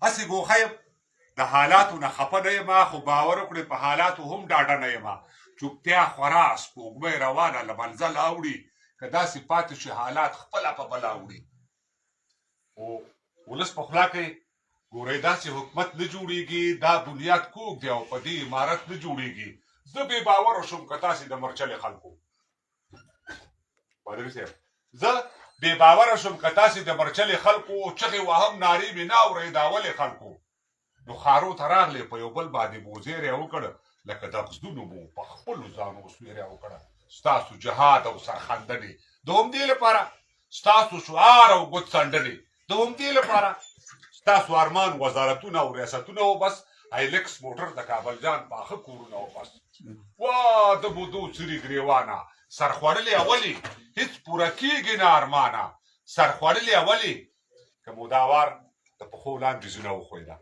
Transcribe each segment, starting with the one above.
هسې ګوښه یم د حالاتو نه خفه نه یم خو باور وکړئ په حالاتو هم ډاډه نه یم چوپتیا خورا سپوږمۍ روانه له منزل اوړي که داسې پاتې شي حالات خپله په بلا وړي خو ولس په خوله کوي ګورئ داسې حکومت نه جوړېږي دا بنیاد کوږ دی او په دې عمارت نه جوړېږي زه بې باوره شوم که تاسې د مرچلې خلکو پادري صاحب زه بې باوره شوم که تاسې د مرچلې خلکو چغې وهم نارې مې نه اورئ دا ولې خلکو نو خارو ته راغلې په یو بل باندې بوزیری وکړ لکه د غزدونو مو په خپلو ځانو سویری وکړه ستاسو جهاد او سرخندنې د همدې لپاره ستاسو شعار او ګوت څنډنې د همدې لپاره ستاسو ارمان وزارتونه او ریاستونه وبس هایلکس موټر د کابل جان پاخه کورونه وبس وا د بودو چري ګریوانه سرخوړلې اولي هیڅ پوره کېږي نه ارمانه سرخوړلې اولي که موداوار د پښو لاندې زونه وښویده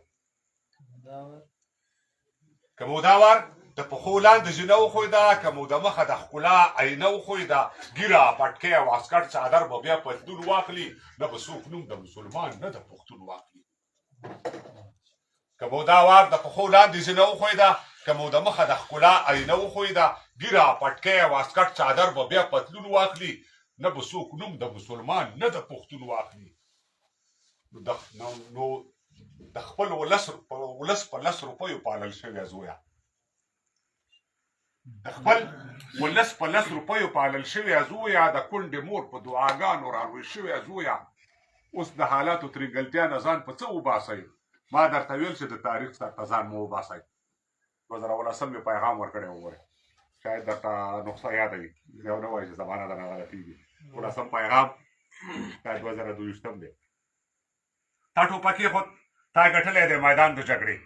که موداوار د پښو لاندې زونه وښویده که مو د مخه د ښکلا عینه وښویده ږیره پټکۍ او عسکر څادر به بیا پتلون واخلي نه به څوک نوم د مسلمان نه د پښتون واخلي که موداوار د پښو لاندې زونه وښویده که مو د مخه د ښکلا عینه وښویده ږیره پټکۍ او عسکر څادر به بیا پتلون واخلي نه به څوک نوم د مسلمان نه د پښتون واخلي نو د خپل ولس په 10 روپیو پالل شوی زویه د خپل ولس په 10 روپیو پالل شوی زویه د کونډې مور په دعاګانو رالوی شوی زویه اوس د حالاتو ترینګلتیا نه ځان په څه وباسئ ما درته ویل چې د تاریخ څخه ځان مو وباسئ 2018 مې پیغام ورکړی وګورئ شاید درته نقصه یاده وي یو نه وایي چې زمانه درنه غلطېږي 18 پیغام شاید 2022 دی تا ټوپک کېښود تا ګټلی دی میدان د جګړې